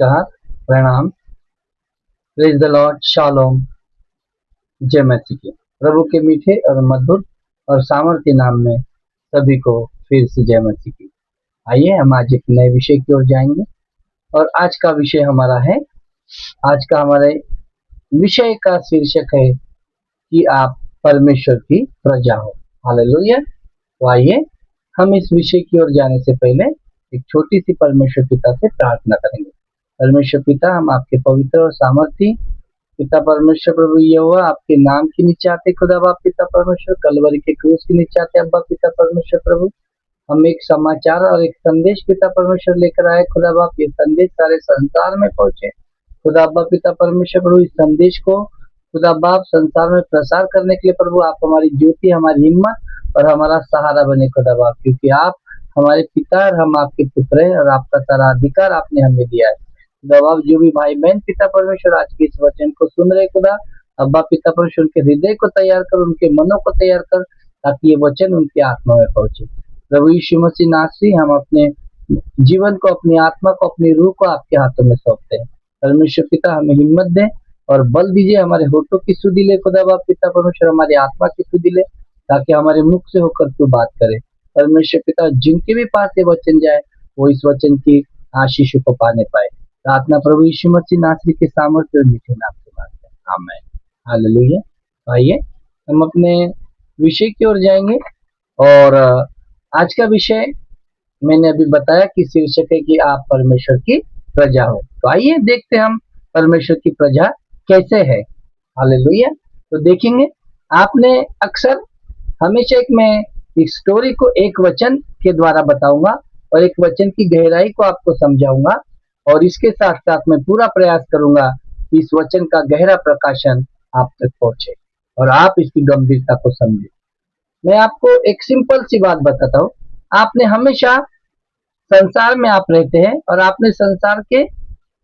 नमस्कार, प्रणाम, praise the Lord, shalom, जय मसीह की। प्रभु के मीठे और मधुर और सामर्थ्य नाम में सभी को फिर से जय मसीह की। आइए हम आज एक नए विषय की ओर जाएंगे और आज का विषय हमारा है, आज का हमारे विषय का शीर्षक है कि आप परमेश्वर की प्रजा हो। हालेलुया। तो आइए हम इस विषय की ओर जाने से पहले एक छोटी सी परमेश्वर पिता से प्रार्थना करेंगे। परमेश्वर पिता, हम आपके पवित्र और सामर्थी पिता परमेश्वर प्रभु यहोवा आपके नाम के नीचे आते खुदा बाप पिता परमेश्वर, कलवरी के क्रूस के नीचे आते अब्बा पिता परमेश्वर प्रभु। हम एक समाचार और एक संदेश पिता परमेश्वर लेकर आए खुदा बाप। ये संदेश सारे संसार में पहुंचे खुदा अब्बा पिता परमेश्वर प्रभु। इस संदेश को खुदा बाप संसार में प्रसार करने के लिए प्रभु आप हमारी ज्योति, हमारी हिम्मत और हमारा सहारा बने खुदा बाप, क्योंकि आप हमारे पिता और हम आपके पुत्र हैं और आपका सारा अधिकार आपने हमें दिया है। दबाव जो भी भाई बहन पिता परमेश्वर आज के इस वचन को सुन रहे खुदा अब्बा पिता परमेश्वर, उनके हृदय को तैयार कर, उनके मनों को तैयार कर, ताकि ये वचन उनकी आत्मा में पहुंचे। प्रभु यीशु मसीह नासरी, हम अपने जीवन को, अपनी आत्मा को, अपनी रूह को आपके हाथों में सौंपते हैं। परमेश्वर पिता हमें हिम्मत दे और बल दीजिए, हमारे होठों की सुधि ले खुदा बाप पिता परमेश्वर, हमारी आत्मा की सुधि ले, ताकि हमारे मुख से होकर तू बात करे। परमेश्वर पिता, जिनके भी पास ये वचन जाए वो इस वचन की आशीष को पाने पाए। प्रार्थना प्रभु यीशु मसीह नासरी के सामर्थ्य और मीठे नाम से मांगते हैं, आमीन। हालेलुया। आइए हम अपने विषय की ओर जाएंगे और आज का विषय मैंने अभी बताया कि शीर्षक है कि आप परमेश्वर की प्रजा हो। तो आइए देखते हैं हम परमेश्वर की प्रजा कैसे है। हालेलुया। तो देखेंगे, आपने अक्सर हमेशा मैं इस स्टोरी को एक वचन के द्वारा बताऊंगा और एक वचन की गहराई को आपको समझाऊंगा, और इसके साथ साथ मैं पूरा प्रयास करूंगा कि इस वचन का गहरा प्रकाशन आप तक पहुंचे और आप इसकी गंभीरता को समझें। मैं आपको एक सिंपल सी बात बताता हूँ। आपने हमेशा संसार में आप रहते हैं और आपने संसार के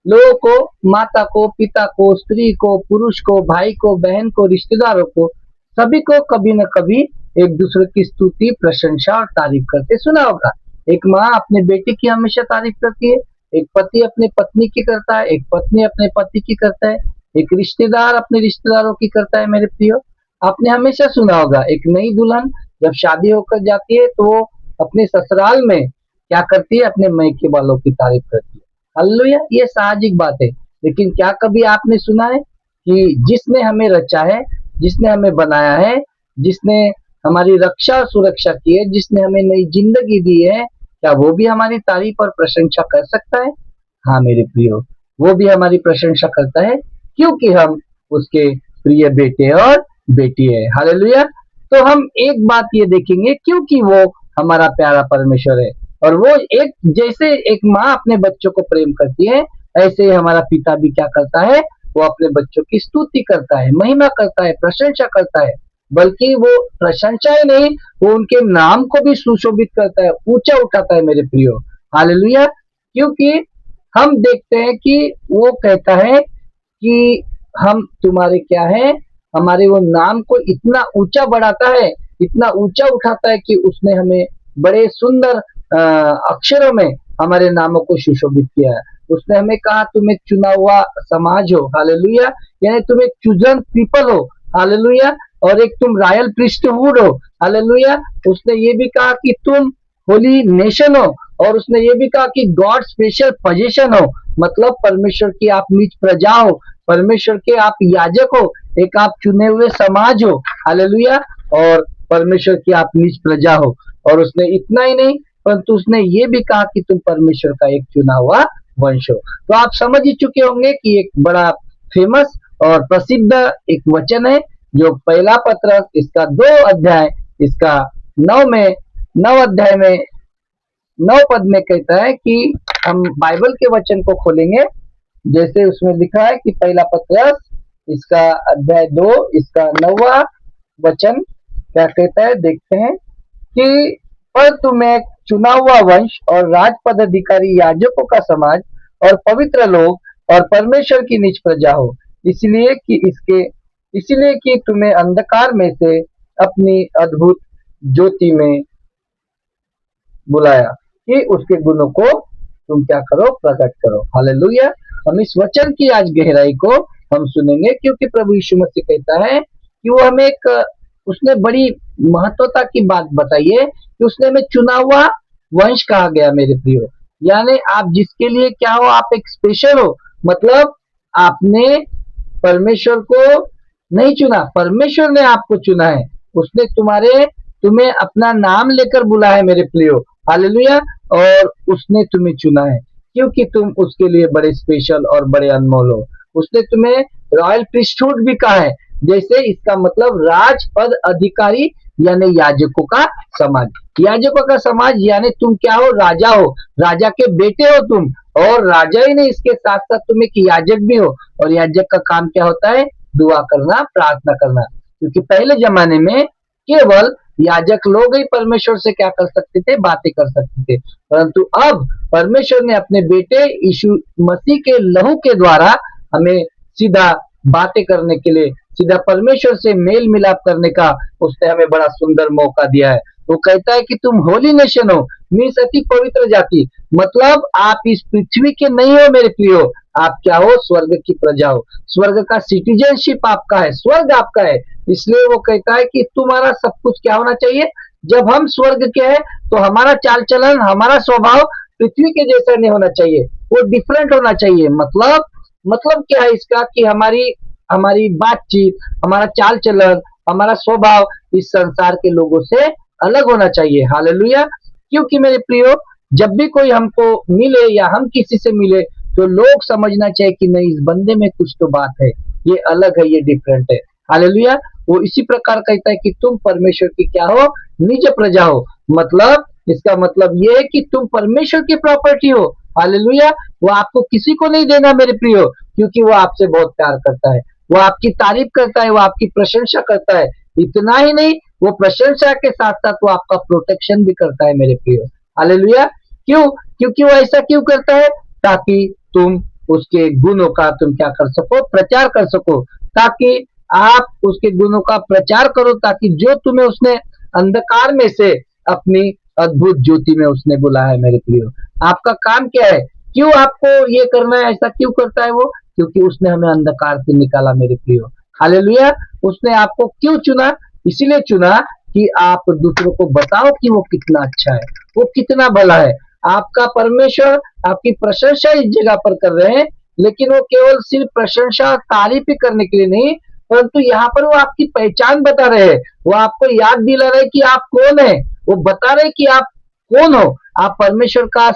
लोगों को, माता को, पिता को, स्त्री को, पुरुष को, भाई को, बहन को, रिश्तेदारों को, सभी को कभी न कभी एक दूसरे की स्तुति, प्रशंसा और तारीफ करते सुना होगा। एक माँ अपने बेटे की हमेशा तारीफ करती है, एक पति अपने पत्नी की करता है, एक पत्नी अपने पति की करता है, एक रिश्तेदार अपने रिश्तेदारों की करता है। मेरे प्रियो, आपने हमेशा सुना होगा एक नई दुल्हन जब शादी होकर जाती है तो वो अपने ससुराल में क्या करती है, अपने मैके वालों की तारीफ करती है। हालेलुया। ये साहजिक बात है, लेकिन क्या कभी आपने सुना है कि जिसने हमें रचा है, जिसने हमें बनाया है, जिसने हमारी रक्षा और सुरक्षा की है, जिसने हमें नई जिंदगी दी है, क्या वो भी हमारी तारीफ और प्रशंसा कर सकता है? हाँ मेरे प्रियो, वो भी हमारी प्रशंसा करता है, क्योंकि हम उसके प्रिय बेटे और बेटी है। हालेलुया। तो हम एक बात ये देखेंगे, क्योंकि वो हमारा प्यारा परमेश्वर है और वो एक, जैसे एक माँ अपने बच्चों को प्रेम करती है, ऐसे ही हमारा पिता भी क्या करता है, वो अपने बच्चों की स्तुति करता है, महिमा करता है, प्रशंसा करता है। बल्कि वो प्रशंसा ही नहीं, वो उनके नाम को भी सुशोभित करता है, ऊंचा उठाता है मेरे प्रियो। हालेलुया। क्योंकि हम देखते हैं कि वो कहता है कि हम तुम्हारे क्या है, हमारे वो नाम को इतना ऊंचा बढ़ाता है, इतना ऊंचा उठाता है कि उसने हमें बड़े सुंदर अक्षरों में हमारे नामों को सुशोभित किया है। उसने हमें कहा तुम एक चुना हुआ समाज हो। हालेलुया। यानी तुम एक चूजन पीपल हो। हालेलुया। और एक तुम रॉयल प्रीस्टहुड हो। हालेलुया। उसने ये भी कहा कि तुम होली नेशन हो, और उसने ये भी कहा कि गॉड स्पेशल पोजीशन हो, मतलब परमेश्वर की आप निज प्रजा हो, परमेश्वर के आप याजक हो, एक आप चुने हुए समाज हो। हालेलुया। और परमेश्वर की आप निज प्रजा हो। और उसने इतना ही नहीं, परंतु उसने ये भी कहा कि तुम परमेश्वर का एक चुना हुआ वंश हो। तो आप समझ ही चुके होंगे कि एक बड़ा फेमस और प्रसिद्ध एक वचन है, जो पहला पत्र इसका 2 अध्याय, इसका 9 अध्याय में 9 पद में कहता है कि हम बाइबल के वचन को खोलेंगे, जैसे उसमें लिखा है कि पहला पत्र इसका अध्याय 2 इसका 9वां वचन क्या कहता है, देखते हैं कि पर तुम एक चुना हुआ वंश और राजपद अधिकारी, याजकों का समाज और पवित्र लोग और परमेश्वर की निज प्रजा हो, इसलिए कि तुम्हें अंधकार में से अपनी अद्भुत ज्योति में बुलाया कि उसके गुणों को तुम क्या करो, प्रकट करो। हालेलुया। हम इस वचन की आज गहराई को हम सुनेंगे, क्योंकि प्रभु यीशु मसीह कहता है कि वो हमें एक उसने बड़ी महत्वता की बात बताई है कि उसने हमें चुना हुआ वंश कहा गया मेरे प्रियो। यानी आप जिसके लिए क्या हो, आप एक स्पेशल हो। मतलब आपने परमेश्वर को नहीं चुना, परमेश्वर ने आपको चुना है। उसने तुम्हें अपना नाम लेकर बुलाया है मेरे प्रियो, हालेलुया। और उसने तुम्हें चुना है क्योंकि तुम उसके लिए बड़े स्पेशल और बड़े अनमोल हो। उसने तुम्हें रॉयल प्रीस्टहुड भी कहा है, जैसे इसका मतलब राजपद अधिकारी यानी याजकों का समाज। याजकों का समाज यानी तुम क्या हो, राजा हो, राजा के बेटे हो तुम। और राजा ही नहीं, इसके साथ साथ तुम एक याजक भी हो। और याजक का काम क्या होता है, दुआ करना, प्रार्थना करना। क्योंकि पहले जमाने में केवल याजक लोग ही परमेश्वर से क्या कर सकते थे, बातें कर सकते थे। परंतु अब परमेश्वर ने अपने बेटे यीशु मसीह के लहू के द्वारा हमें सीधा बातें करने के लिए, सीधा परमेश्वर से मेल मिलाप करने का उसने हमें बड़ा सुंदर मौका दिया है। वो कहता है कि तुम होली नेशन हो, मीन्स अति पवित्र जाति। मतलब आप इस पृथ्वी के नहीं हो मेरे प्रियो, आप क्या हो, स्वर्ग की प्रजा हो। स्वर्ग का सिटीजनशिप आपका है, स्वर्ग आपका है। इसलिए वो कहता है कि तुम्हारा सब कुछ क्या होना चाहिए। जब हम स्वर्ग के हैं तो हमारा चाल चलन, हमारा स्वभाव पृथ्वी के जैसा नहीं होना चाहिए, वो डिफरेंट होना चाहिए। मतलब क्या है इसका कि हमारी हमारी बातचीत, हमारा चाल चलन, हमारा स्वभाव इस संसार के लोगों से अलग होना चाहिए, हालेलुया। क्योंकि मेरे प्रियो, जब भी कोई हमको मिले या हम किसी से मिले तो लोग समझना चाहिए कि नहीं, इस बंदे में कुछ तो बात है, ये अलग है, ये डिफरेंट है, हालेलुया। वो इसी प्रकार कहता है कि तुम परमेश्वर की क्या हो, निज प्रजा हो। मतलब इसका मतलब ये है कि तुम परमेश्वर की प्रॉपर्टी हो, हालेलुया। वो आपको किसी को नहीं देना मेरे प्रियो, क्योंकि वो आपसे बहुत प्यार करता है, वो आपकी तारीफ करता है, वो आपकी प्रशंसा करता है। इतना ही नहीं, वो प्रशंसा के साथ साथ वो आपका प्रोटेक्शन भी करता है मेरे प्रियो, हालेलुया। क्यों? क्योंकि वो ऐसा क्यों करता है, ताकि तुम उसके गुणों का तुम क्या कर सको, प्रचार कर सको। ताकि आप उसके गुणों का प्रचार करो, ताकि जो तुम्हें उसने अंधकार में से अपनी अद्भुत ज्योति में उसने बुलाया है मेरे प्रियो। आपका काम क्या है, क्यों आपको ये करना है, ऐसा क्यों करता है वो, क्योंकि उसने हमें अंधकार से निकाला मेरे प्रियो, हालेलुया। उसने आपको क्यों चुना, इसीलिए चुना कि आप दूसरों को बताओ कि वो कितना अच्छा है, वो कितना भला है। आपका परमेश्वर आपकी प्रशंसा इस जगह पर कर रहे हैं, लेकिन वो केवल सिर्फ प्रशंसा तारीफ ही करने के लिए नहीं, परंतु यहाँ पर वो आपकी पहचान बता रहे हैं। वो आपको याद दिला रहे कि आप कौन है, वो बता रहे कि आप कौन हो। आप परमेश्वर का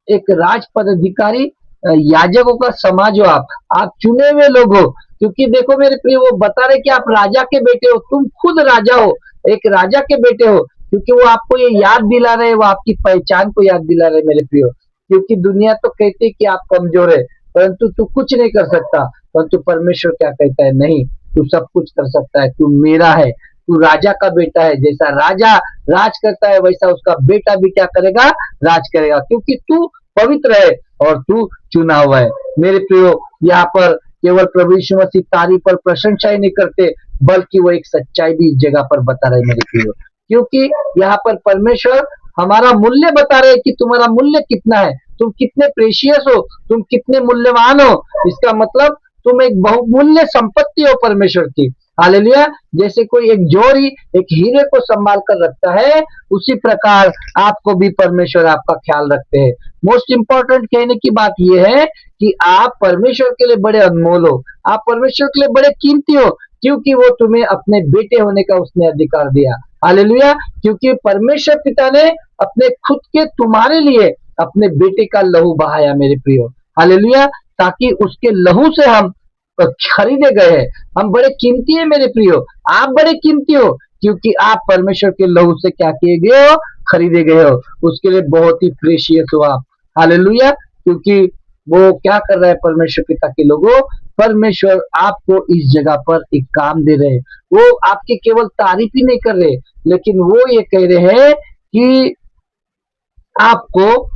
एक राज पदाधिकारी, याजकों का समाज हो, आप चुने हुए लोग हो। क्योंकि देखो मेरे प्रिय, वो बता रहे कि आप राजा के बेटे हो, तुम खुद राजा हो, एक राजा के बेटे हो। क्योंकि वो आपको ये याद दिला रहे, वो आपकी पहचान को याद दिला रहे मेरे प्रियो। क्योंकि दुनिया तो कहती है कि आप कमजोर है, परंतु तू कुछ नहीं कर सकता। परंतु परमेश्वर क्या कहता है, नहीं, तू सब कुछ कर सकता है, तू मेरा है, तू राजा का बेटा है। जैसा राजा राज करता है वैसा उसका बेटा भी क्या करेगा, राज करेगा। क्योंकि तू पवित्र है और तू चुना हुआ है मेरे प्रियो। यहाँ पर केवल प्रभु यीशु मसीह तारीफ और प्रशंसा ही नहीं करते, बल्कि वो एक सच्चाई भी इस जगह पर बता रहे मेरे प्रियो। क्योंकि यहाँ पर परमेश्वर हमारा मूल्य बता रहे कि तुम्हारा मूल्य कितना है, तुम कितने प्रेशियस हो, तुम कितने मूल्यवान हो। इसका मतलब तुम एक बहुमूल्य संपत्ति हो परमेश्वर की, हालेलुया। जैसे कोई एक जोड़ी एक हीरे को संभाल कर रखता है, उसी प्रकार आपको भी परमेश्वर आपका ख्याल रखते हैं। मोस्ट इंपॉर्टेंट कहने की बात यह है कि आप परमेश्वर के लिए बड़े अनमोल हो, आप परमेश्वर के लिए बड़े कीमती हो, क्योंकि वो तुम्हें अपने बेटे होने का उसने अधिकार दिया, हालेलुया। क्योंकि परमेश्वर पिता ने अपने खुद के तुम्हारे लिए अपने बेटे का लहू बहाया मेरे प्रियो, हालेलुया। ताकि उसके लहू से हम खरीदे गए हैं, हम बड़े कीमती है मेरे प्रियो। आप बड़े कीमती हो, क्योंकि आप परमेश्वर के लहू से क्या किए गए हो, खरीदे गए हो। उसके लिए बहुत ही प्रेशियस हो आप, हालेलुया। क्योंकि वो क्या कर रहा है परमेश्वर पिता के लोगों, परमेश्वर आपको इस जगह पर एक काम दे रहे हैं। वो आपके केवल तारीफ ही नहीं कर रहे, लेकिन वो ये कह रहे हैं कि आपको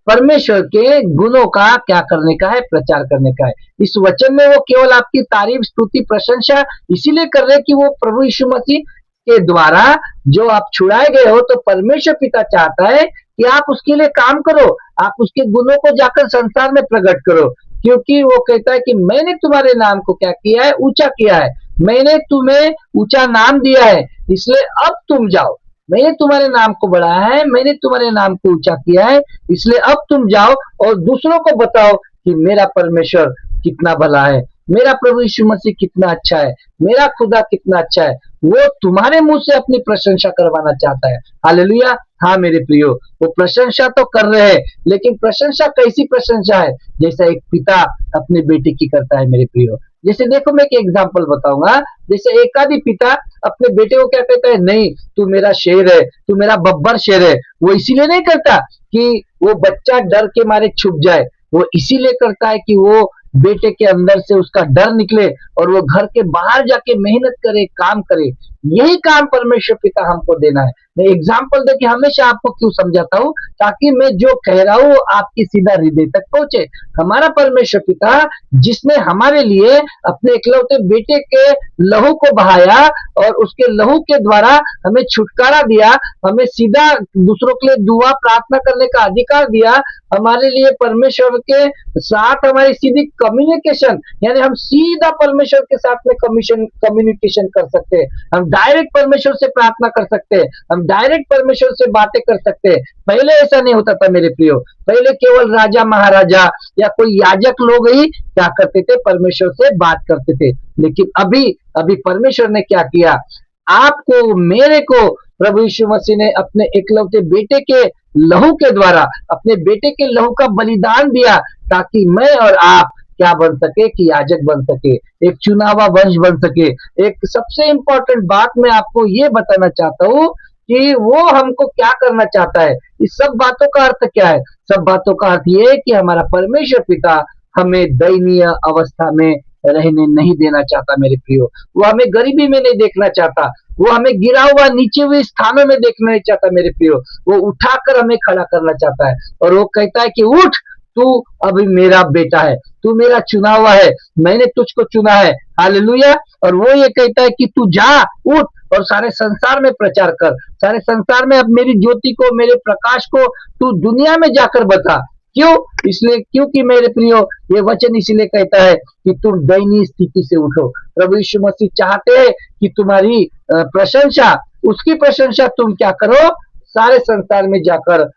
परमेश्वर के गुणों का क्या करने का है, प्रचार करने का है। इस वचन में वो केवल आपकी तारीफ, स्तुति, प्रशंसा इसीलिए कर रहे हैं कि वो प्रभु यीशु मसीह के द्वारा जो आप छुड़ाए गए हो, तो परमेश्वर पिता चाहता है कि आप उसके लिए काम करो, आप उसके गुणों को जाकर संसार में प्रकट करो। क्योंकि वो कहता है कि मैंने तुम्हारे नाम को क्या किया है, ऊंचा किया है, मैंने तुम्हें ऊंचा नाम दिया है, इसलिए अब तुम जाओ। मैंने तुम्हारे नाम को बढ़ाया है, मैंने तुम्हारे नाम को ऊंचा किया है, इसलिए अब तुम जाओ और दूसरों को बताओ कि मेरा परमेश्वर कितना भला है, मेरा प्रभु यीशु मसीह कितना अच्छा है, मेरा खुदा कितना अच्छा है। वो तुम्हारे मुंह से अपनी प्रशंसा करवाना चाहता है। हालेलुया। हाँ मेरे प्रियो, वो प्रशंसा तो कर रहे हैं, लेकिन प्रशंसा कैसी प्रशंसा है? जैसा एक पिता अपने बेटे की करता है मेरे प्रियो। जैसे देखो, मैं एक एग्जांपल बताऊंगा। जैसे एक आदि पिता अपने बेटे को क्या कहता है, नहीं तू मेरा शेर है, तू मेरा बब्बर शेर है। वो इसीलिए नहीं करता कि वो बच्चा डर के मारे छुप जाए, वो इसीलिए करता है कि वो बेटे के अंदर से उसका डर निकले और वो घर के बाहर जाके मेहनत करे, काम करे। यही काम परमेश्वर पिता हमको देना है। मैं एग्जाम्पल देके हमेशा आपको क्यों समझाता हूँ, ताकि मैं जो कह रहा हूँ आपकी सीधा हृदय तक पहुंचे। हमारा परमेश्वर पिता, जिसने हमारे लिए अपने इकलौते बेटे के लहू को बहाया और उसके लहू के द्वारा हमें छुटकारा दिया, हमें सीधा दूसरों के लिए दुआ प्रार्थना करने का अधिकार दिया, हमारे लिए परमेश्वर के साथ हमारी सीधी कम्युनिकेशन, यानी हम सीधा परमेश्वर के साथ में कम्युनिकेशन कर सकते हैं, हम डायरेक्ट परमेश्वर से प्रार्थना कर सकते हैं, हम डायरेक्ट परमेश्वर से बातें कर सकते हैं। पहले ऐसा नहीं होता था मेरे प्रियो। पहले केवल राजा महाराजा या कोई याजक लोग ही क्या करते थे, परमेश्वर से बात करते थे। लेकिन अभी अभी परमेश्वर ने क्या किया, आपको मेरे को प्रभु यीशु मसीह ने अपने एकलौते बेटे के लहू के द्वारा, अपने बेटे के लहू का बलिदान दिया, ताकि मैं और आप क्या बन सके, कि याजक बन सके, एक चुनावा वंश बन सके। एक सबसे इंपॉर्टेंट बात मैं आपको ये बताना चाहता हूँ कि वो हमको क्या करना चाहता है। इस सब बातों का अर्थ क्या है? सब बातों का अर्थ ये है कि हमारा परमेश्वर पिता हमें दयनीय अवस्था में रहने नहीं देना चाहता मेरे प्रियो। वो हमें गरीबी में नहीं देखना चाहता, वो हमें गिरा हुआ नीचे हुए स्थानों में देखना नहीं चाहता मेरे प्रियो। वो उठाकर हमें खड़ा करना चाहता है और वो कहता है कि उठ, तू अभी मेरा बेटा है, तू मेरा चुना हुआ है, मैंने तुझको चुना है। हालेलुया। और वो ये कहता है कि तू जा, उठ और सारे संसार में प्रचार कर, सारे संसार में अब मेरी ज्योति को, मेरे प्रकाश को तू दुनिया में जाकर बता। क्यों? इसलिए क्योंकि मेरे प्रियो, ये वचन इसीलिए कहता है कि तुम दयनीय स्थिति से उठो। प्रभु यीशु मसीह चाहते हैं कि तुम्हारी प्रशंसा, उसकी प्रशंसा तुम क्या करो, सारे संसार में जाकर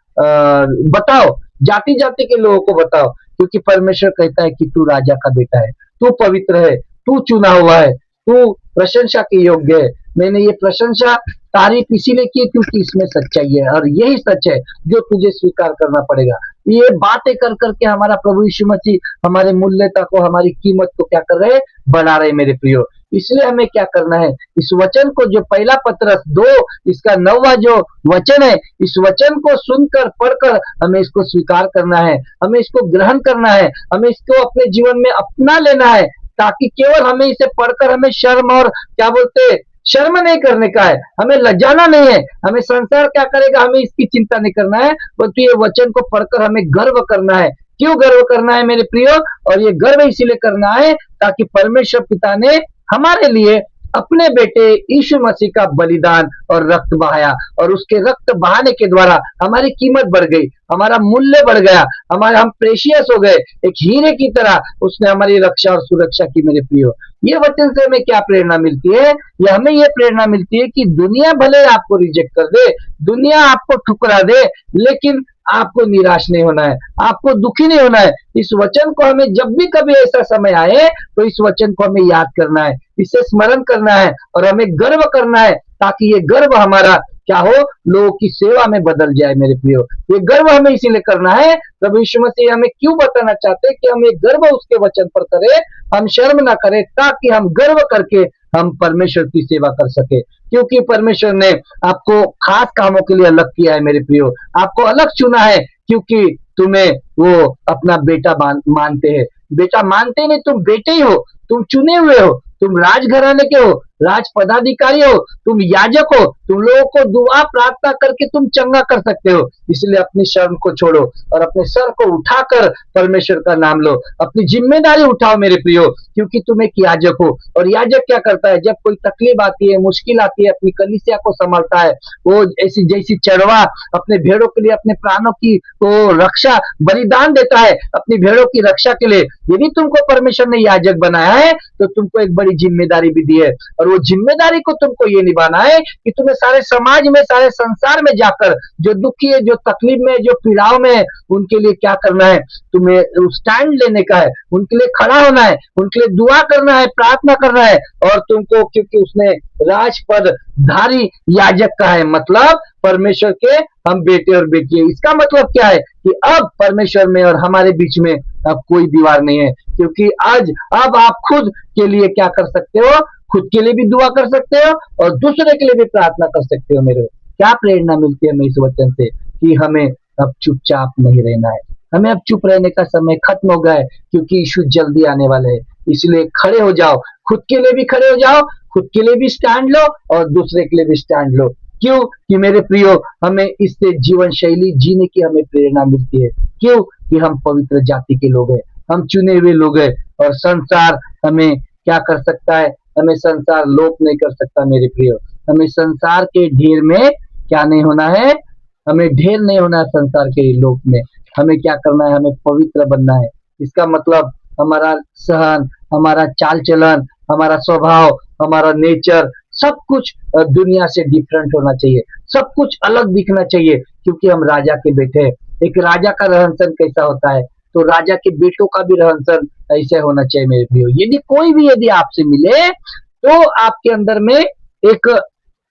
बताओ, जाति जाति के लोगों को बताओ। क्योंकि परमेश्वर कहता है कि तू राजा का बेटा है, तू पवित्र है, तू चुना हुआ है, तू प्रशंसा के योग्य है। मैंने ये प्रशंसा तारीफ इसीलिए की क्योंकि इसमें सच्चाई है, और यही सच है जो तुझे स्वीकार करना पड़ेगा। ये बातें कर करके हमारा प्रभु यीशु मसीह हमारे मूल्यता को, हमारी कीमत को क्या कर रहे हैं, बढ़ा रहे मेरे प्रियो। इसलिए हमें क्या करना है, इस वचन को, जो पहला पत्रस 2 इसका 9वां जो वचन है, इस वचन को सुनकर, पढ़कर हमें इसको स्वीकार करना है, हमें इसको ग्रहण करना है, हमें इसको अपने जीवन में अपना लेना है, ताकि केवल हमें इसे पढ़कर हमें शर्म और क्या बोलते, शर्म नहीं करने का है, हमें लजाना नहीं है, हमें संसार क्या करेगा हमें इसकी चिंता नहीं करना है, बल्कि ये वचन को पढ़कर हमें गर्व करना है। क्यों गर्व करना है मेरे प्रियो? और ये गर्व इसीलिए करना है ताकि परमेश्वर पिता ने हमारे लिए अपने बेटे यीशु मसीह का बलिदान और रक्त बहाया, और उसके रक्त बहाने के द्वारा हमारी कीमत बढ़ गई, हमारा मूल्य बढ़ गया, हमारे हम प्रेशियस हो गए, एक हीरे की तरह उसने हमारी रक्षा और सुरक्षा की मेरे प्रियो। ये वचन से हमें क्या प्रेरणा मिलती है? ये हमें ये प्रेरणा मिलती है कि दुनिया भले आपको रिजेक्ट कर दे, दुनिया आपको ठुकरा दे, लेकिन आपको निराश नहीं होना है, आपको दुखी नहीं होना है। इस वचन को हमें जब भी कभी ऐसा समय आए तो इस वचन को हमें याद करना है, इसे स्मरण करना है और हमें गर्व करना है, ताकि ये गर्व हमारा क्या हो, लोगों की सेवा में बदल जाए मेरे प्रियो। ये गर्व हमें इसीलिए करना है, प्रभु यीशु मसीह हमें क्यों बताना चाहते हैं कि हम ये गर्व उसके वचन पर करें, हम शर्म ना करें, ताकि हम गर्व करके हम परमेश्वर की सेवा कर सके। क्योंकि परमेश्वर ने आपको खास कामों के लिए अलग किया है मेरे प्रियो, आपको अलग चुना है, क्योंकि तुम्हें वो अपना बेटा मानते हैं। बेटा मानते नहीं, तुम बेटे ही हो, तुम चुने हुए हो, तुम राजघराने के हो, राज पदाधिकारी हो, तुम याजक हो, तुम लोगों को दुआ प्रार्थना करके तुम चंगा कर सकते हो। इसलिए अपनी शर्म को छोड़ो और अपने सर को उठाकर परमेश्वर का नाम लो, अपनी जिम्मेदारी उठाओ मेरे प्रियो, क्योंकि तुम एक याजक हो। और याजक क्या करता है? जब कोई तकलीफ आती है, मुश्किल आती है, अपनी कलीसिया को संभालता है। वो ऐसी जैसी चरवा अपने भेड़ों के लिए अपने प्राणों की वो रक्षा बलिदान देता है अपनी भेड़ों की रक्षा के लिए। यदि तुमको परमेश्वर ने याजक बनाया है तो तुमको एक बड़ी जिम्मेदारी भी दी है, और वो जिम्मेदारी को तुमको ये निभाना है कि तुम्हें सारे समाज में, सारे संसार में जाकर जो दुखी है, जो तकलीफ में, जो पीड़ाओं में है, उनके लिए क्या करना है? तुम्हें स्टैंड लेने का है, उनके लिए खड़ा होना है, उनके लिए दुआ करना है, प्रार्थना करना है। और तुमको, क्योंकि उसने राजपद धारी याजक का है, मतलब परमेश्वर के हम बेटे और बेटी है। इसका मतलब क्या है? कि अब परमेश्वर में और हमारे बीच में अब कोई दीवार नहीं है, क्योंकि आज अब आप खुद के लिए क्या कर सकते हो? खुद के लिए भी दुआ कर सकते हो और दूसरे के लिए भी प्रार्थना कर सकते हो। मेरे क्या प्रेरणा मिलती है हमें इस वचन से कि हमें अब चुपचाप नहीं रहना है। हमें अब चुप रहने का समय खत्म हो गया है, क्योंकि यीशु जल्दी आने वाले हैं। इसलिए खड़े हो जाओ, खुद के लिए भी खड़े हो जाओ, खुद के लिए भी स्टैंड लो और दूसरे के लिए भी स्टैंड लो। क्यों? कि मेरे प्रियो, हमें इससे जीवन शैली जीने की हमें प्रेरणा मिलती है। क्यों? कि हम पवित्र जाति के लोग हैं, हम चुने हुए लोग हैं, और संसार हमें क्या कर सकता है? हमें संसार लोप नहीं कर सकता मेरे प्रियो। हमें संसार के ढेर में क्या नहीं होना है? हमें ढेर नहीं होना है संसार के लोक में। हमें क्या करना है? हमें पवित्र बनना है। इसका मतलब हमारा सहन, हमारा चाल चलन, हमारा स्वभाव, हमारा नेचर, सब कुछ दुनिया से डिफरेंट होना चाहिए, सब कुछ अलग दिखना चाहिए, क्योंकि हम राजा के बेटे हैं। एक राजा का रहन सहन कैसा होता है, तो राजा के बेटों का भी रहन सहन ऐसे होना चाहिए मेरे प्रियो। यदि कोई भी यदि आपसे मिले तो आपके अंदर में एक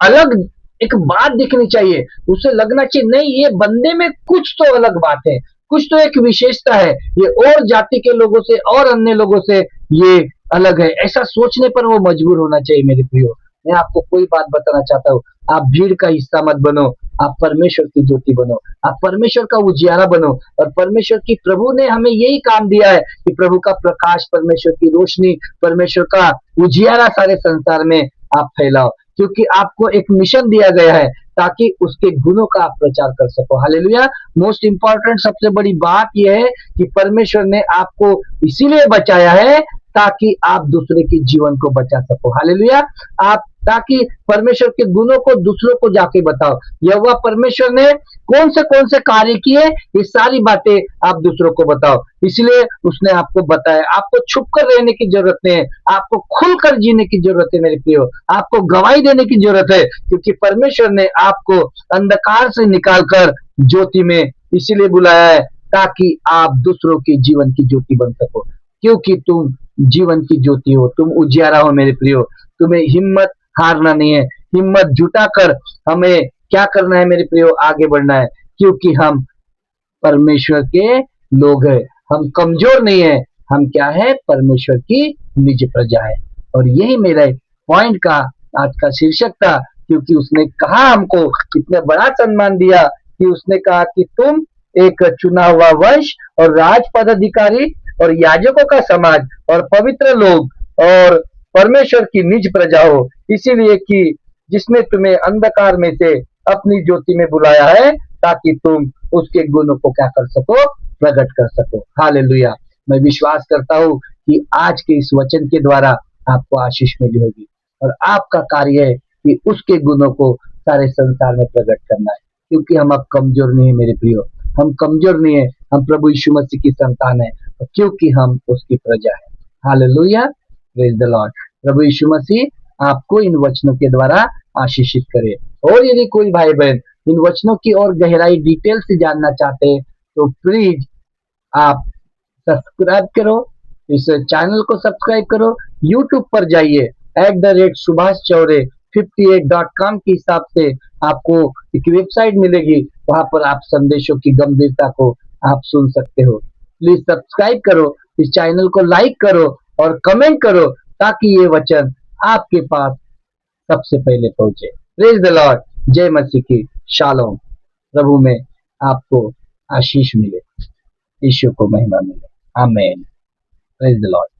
अलग एक बात दिखनी चाहिए, उसे लगना चाहिए नहीं, ये बंदे में कुछ तो अलग बात है, कुछ तो एक विशेषता है, ये और जाति के लोगों से और अन्य लोगों से ये अलग है। ऐसा सोचने पर वो मजबूर होना चाहिए मेरे प्रियो। मैं आपको कोई बात बताना चाहता हूँ, आप भीड़ का हिस्सा मत बनो, आप परमेश्वर की ज्योति बनो, आप परमेश्वर का उजियारा बनो। और परमेश्वर की प्रभु ने हमें यही काम दिया है कि प्रभु का प्रकाश, परमेश्वर की रोशनी, परमेश्वर का उजियारा सारे संसार में आप फैलाओ, क्योंकि आपको एक मिशन दिया गया है ताकि उसके गुणों का आप प्रचार कर सको। हालेलुया। मोस्ट इंपॉर्टेंट सबसे बड़ी बात यह है कि परमेश्वर ने आपको इसीलिए बचाया है ताकि आप दूसरे के जीवन को बचा सको। हालेलुया। आप ताकि परमेश्वर के गुणों को दूसरों को जाके बताओ। यहोवा परमेश्वर ने कौन से कार्य किए, ये सारी बातें आप दूसरों को बताओ। इसलिए उसने आपको बताया। आपको छुप कर रहने की जरूरत नहीं है, आपको खुलकर जीने की जरूरत है मेरे प्रियो। आपको गवाही देने की जरूरत है, क्योंकि परमेश्वर ने आपको अंधकार से निकालकर ज्योति में इसीलिए बुलाया है ताकि आप दूसरों के जीवन की ज्योति बन सको। क्योंकि तुम जीवन की ज्योति हो, तुम उजियारा हो मेरे प्रियो। तुम्हें हिम्मत हारना नहीं है, हिम्मत जुटाकर हमें क्या करना है मेरे प्रियो? आगे बढ़ना है, क्योंकि हम परमेश्वर के लोग हैं। हम कमजोर नहीं है, हम क्या है? परमेश्वर की निज प्रजा है। और यही मेरा पॉइंट का आज का शीर्षक था, क्योंकि उसने कहा हमको इतना बड़ा सम्मान दिया कि उसने कहा कि तुम एक चुना हुआ वंश और राज पदाधिकारी और याजकों का समाज और पवित्र लोग और परमेश्वर की निज प्रजा हो, इसीलिए कि जिसने तुम्हें अंधकार में से अपनी ज्योति में बुलाया है ताकि तुम उसके गुणों को क्या कर सको? प्रकट कर सको। हालेलुया। मैं विश्वास करता हूँ कि आज के इस वचन के द्वारा आपको आशीष मिली होगी, और आपका कार्य है कि उसके गुणों को सारे संसार में प्रकट करना है, क्योंकि हम अब कमजोर नहीं है मेरे प्रियो। हम कमजोर नहीं है, हम प्रभु यीशु मसीह की संतान है, क्योंकि हम उसकी प्रजा है। हालेलुया। Praise the Lord. प्रभु यीशु मसीह आपको इन वचनों के द्वारा आशीषित करे। और यदि कोई भाई बहन इन वचनों की और गहराई डिटेल से जानना चाहते हैं तो प्लीज आप सब्सक्राइब करो, इस चैनल को सब्सक्राइब करो। यूट्यूब पर जाइए @सुभाष चौरे 58.com के हिसाब से आपको एक वेबसाइट मिलेगी, वहां पर आप संदेशों की गंभीरता को आप सुन सकते हो। प्लीज सब्सक्राइब करो, इस चैनल को लाइक करो और कमेंट करो, ताकि ये वचन आपके पास सबसे पहले पहुंचे। Praise the Lord. जय मसीह की। शालोम। प्रभु में आपको आशीष मिले, यीशु को महिमा मिले। आमीन। Praise the Lord.